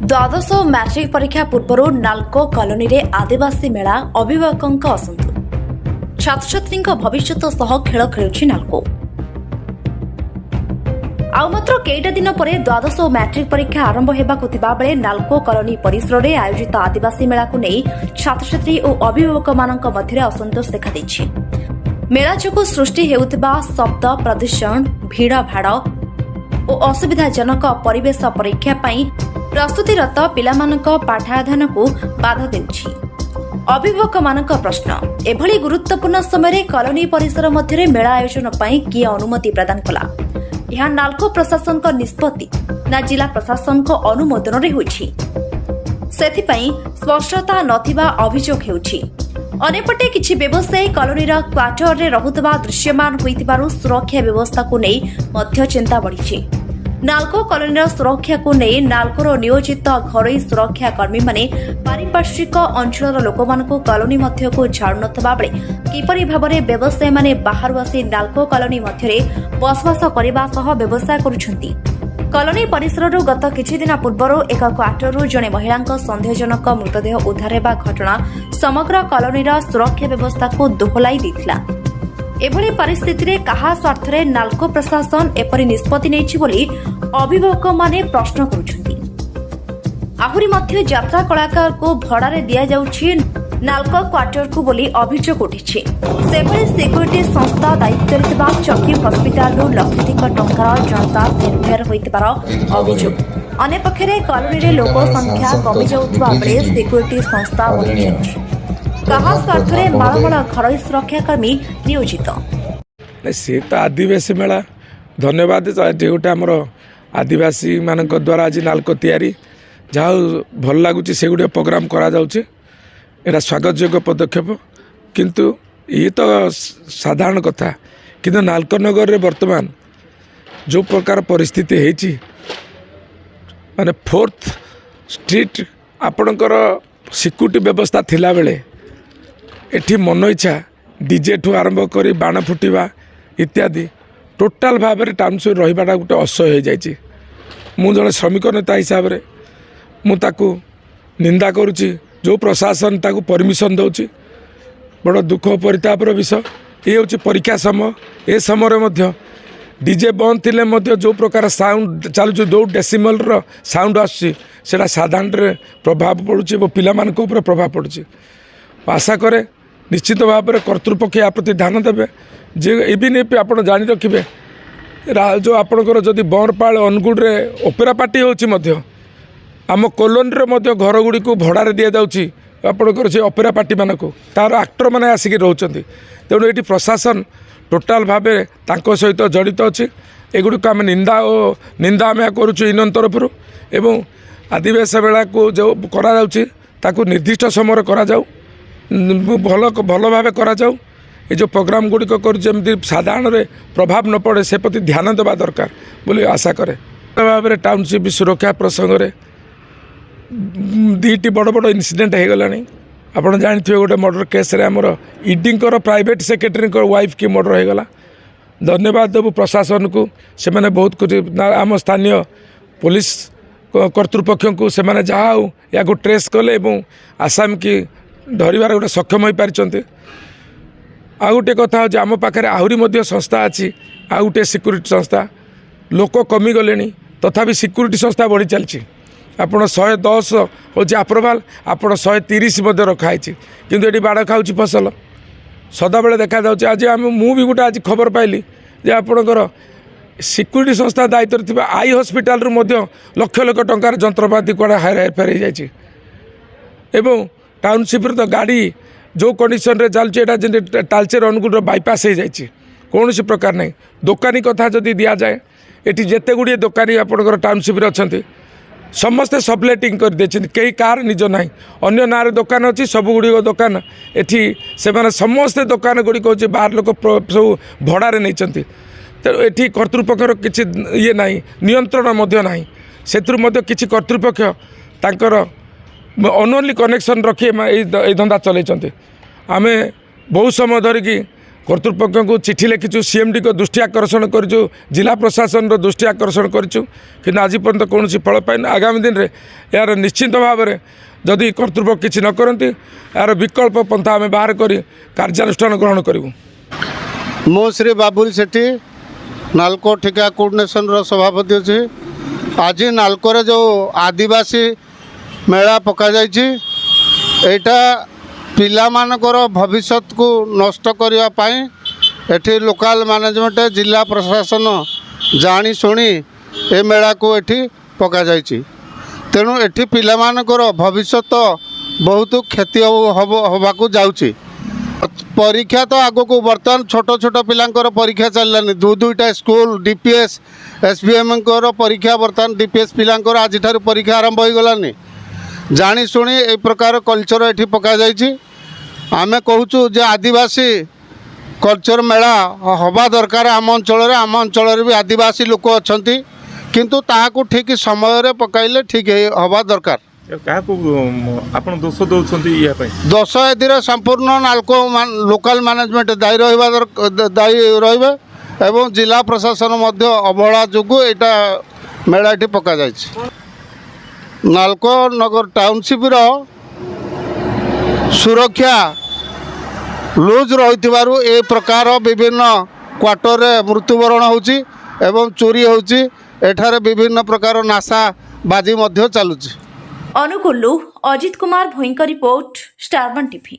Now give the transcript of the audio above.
द्वादश मैट्रिक परीक्षा पूर्व नाल्को कॉलोनी रे आदिवासी मेला अभिभावकों असंतोष छात्र छात्री भविष्य सह खेल खेलुछि नाल्को। आउ मात्र केईटा दिन पर द्वादश मैट्रिक परीक्षा आरंभ हेबाकु थिबा बेले नाल्को कॉलोनी परिसर में आयोजित आदिवासी मेला को नहीं छात्र छात्री और अभिभावक मानक मध्य असंतोष देखा देछि। मेला जोगु सृष्टि हेउथिबा शब्द प्रदूषण भीड़ भाड़ और असुविधाजनक परिवेश परीक्षा पई प्रस्तुतिरत पिलामानक पाठाध्ययन को बाधा देउछि। अभिभावक मानक प्रश्न एभली गुरुत्वपूर्ण समय कॉलोनी परिसर मध्य मेला आयोजन पई किए अनुमति प्रदान कला। यहाँ नाल्को प्रशासन का निष्पत्ति ना जिला प्रशासन को अनुमोदन रे होछि, सेथिपई स्पष्टता नथिबा अभियोग हेउछि। अनेपटे किछि व्यवसायी कॉलोनीर क्वार्टर रे रहुतबा दृश्यमान होइतिबारु सुरक्षा व्यवस्था को नै मध्य चिंता बढ़िछि। नाल्को कॉलोनीर सुरक्षा को नै नाल्कोर नियोजित घरोई सुरक्षा कर्मी माने पारिपार्श्विक अंचलर लोकमानकु कॉलोनी मध्य को छाड़ु नथबा बेले किपरि भाबरे व्यवसायी माने बाहरु आसी नाल्को कॉलोनी मध्यरे बसवास करबा सह व्यवसाय करुछंती। कॉलोनी परिसरରୁ गत किछि दिन पूर्वରୁ एक क्वार्टरରୁ जणे महिलाଙ୍କ सन्देहजनक मृतदेह उद्धार हेबा घटना समग्र कॉलोनीर सुरक्षा व्यवस्था को दोहलाई देथिला। एभली परिस्थिति रे कहा स्वार्थरे नाल्को प्रशासन एपरि निष्पत्ति नेछि बोली अभिभावक माने प्रश्न करुछंती। आहुरी मध्य यात्रा कलाकार को भड़ा रे दिया जाउछि नाल्को क्वार्टर को बोली अभियोग उठिछि। सेभली सिक्यूरिटी संस्था दायित्व थिबा चकी हस्पिटाल लक्षाधिक टंकार जनता फेरफेर होइतिबार अभियोग। अन्य पक्षरे कॉलोनी रे लोक संख्या कमी जाउथबा बेले सिक्यूरिटी संस्था बढ़ि जाउछि। कहा स्वार्थरे मालमाल घरोई सुरक्षाकर्मी नियोजित। सी तो आदिवासी मेला धन्यवाद गोटे आमर आदिवासी मान द्वारा आज नाल्को तैयारी जहाँ भल लगुच से गुड़े प्रोग्राम करा जाउछि। एटा स्वागत योग्य पदक्षेप, किंतु ये तो साधारण कथा। किंतु नाल्को नगर रे वर्तमान जो प्रकार परिस्थिति है माने 4th स्ट्रीट आपणकर सिक्यूरिटी व्यवस्था थिला बेले एठी मन इच्छा डीजे ठू आरंभ कर बाण फुटिबा इत्यादि टोटाल भाव में टाउनशिप रहीबाटा गोटे असह्य हो जाइए। मु जड़े श्रमिक नेता हिसाब से मुझे निंदा करुच्ची जो प्रशासन ताकू परमिशन दौची बड़ दुख परितापर विषय। ये हूँ परीक्षा समय, ए समय डीजे बंद थिले जो प्रकार साउंड चलु जो डेसिमल साउंड आसुच्छी साधारण प्रभाव पड़ुची और पिला ऊपर प्रभाव पड़ुची। आशा करे निश्चित भाव में कर्तृपक्ष या प्रति ध्यान देवे जे इवन आप जानी रखिए जो आपणकर जदि बरपाल अनुगुड़े ओपेरा पार्टी होची आम कॉलोनी घर गुड़ी को भड़ारे दि जाऊँगी आपणकर से ओपेरा पार्टी मानक तार आक्टर मैंने आसिक रोचंती। तेणु ये प्रशासन टोटाल भाव सहित जड़ित अच्छी। एगुड़ी आम निंदा आम करुचु यूनियन तरफ एवं आदिवासी मेला को जो करा निर्दिष्ट समय करा जाऊ भल भाव करा जाऊ। ये जो प्रोग्राम गुड़िक करमती साधारण प्रभाव न पड़े से प्रति ध्यान देवा दरकार बोली आशा करे। भाव में टाउनशिप सुरक्षा प्रसंग में दुईटी बड़ बड़ इनसीडेंट हो गला। आप जानते गोटे मर्डर केस आमर ईडींकर प्राइवेट सेक्रेटरी वाइफ की मर्डर हो गला। धन्यवाद देवु प्रशासन को, से मैंने बहुत कुछ आम स्थानीय पुलिस कर्तृपक्ष को से मैंने जहाँ या ट्रेस कले आसाम की धरबार गोटे सक्षम हो पारि। आ गोटे कथा हो आम पाखे आहरी संस्था अच्छी आ गोटे सिक्यूरीटी संस्था लोक कमी गले तथापि सिक्यूरीटी संस्था बढ़ी चलती। आपड़ 110 हूँ अप्रुवाल आपड़ 130 रखाई किंतु ये बाड़ खाऊँ फसल सदाबले देखा जाऊँच। आज आम मु भी गोटे आज खबर पाइली जे आपणकर सिक्यूरीटी संस्था दायित्व थी आई हस्पिटाल लक्ष लक्ष टंकार जंत्रपाति कड़े हेरफेर हो जाए। टाउनशिप तो गाड़ी जो कंडीशन रे चलती तालचेर अनुगुड़ बाईपास हो जाए कौन सी प्रकार नहीं। दोकानी कथा जदि दि जाए ये जिते गुड़िए दोकानी आपणकर टाउनशिप अच्छा समस्ते सबलेटिंग कर देछिन कई कार निज ना अन्य ना दुकान अच्छी सब गुड़िक दुकान एठी से माने समस्ते दुकान गुड़िक हूँ बाहर लोक सब भड़ारे नहीं। तो ये कर्तृपक्षर किसी ये ना नियंत्रण ना से किसी कर्तृपक्ष तांकर अनोनली कनेक्शन रखी धंदा चलते। आमे बहुत समय धरिकी কর্তৃপক্ষ চিঠি লিখিছু সিএমডি को दृष्टि आकर्षण करूँ जिला प्रशासन दृष्टि आकर्षण करूँ कि आज पर्यंत कौन फल पाइन आगामी दिन में यार निश्चिंत भाव में जदि कर्तृपक्ष किसी न करती यार विकल्प पंथा आम बाहर कर कार्यानुष्ठान ग्रहण करूँ। मो श्री बाबुल सेठी नालको ठिका कोऑर्डिनेशन सभापति अच्छी आज नालको जो आदिवासी मेला पका जाटा पिला मानकर भविष्य को नष्ट करने एठी लोकल मैनेजमेंट जिला प्रशासन जानी शुणी ए मेला को एठी पका जाइछि तेणु एठी पिला मानकर भविष्य बहुत क्षति होबाकू जाउछि। परीक्षा तो आग को बर्तमान छोट छोट पिलांकर परीक्षा चललानी दुईटा स्कूल डीपीएस एसबीएम परीक्षा बर्तमान डीपीएस पिलांकर आज परीक्षा आरंभ हो गलानी जानी शुणी ए प्रकार कल्चर एठी पका जाइछि। आमे कहूँ जे आदिवासी कल्चर मेला हवा दरकार आम अंचल भी आदिवासी लोक अच्छा किंतु ताहाकू ठीक समय पकाइले ठीक हवा दरकार। आपण दोष दौरान दश एदिरे संपूर्ण नालको लोकल मैनेजमेंट दायी रहिबे एवं जिला प्रशासन मध्य अवहेला जोगु एटा मेला एठी पका जाइछि। नालको नगर टाउनशिप सुरक्षा लूज रही ए प्रकार विभिन्न क्वार्टर मृत्युवरण होची एवं चोरी होची एठारे विभिन्न प्रकार नाशा बाजी मध्य चलुची। अनुगुल्लू अजित कुमार भोईंका रिपोर्ट स्टार 1 टीवी।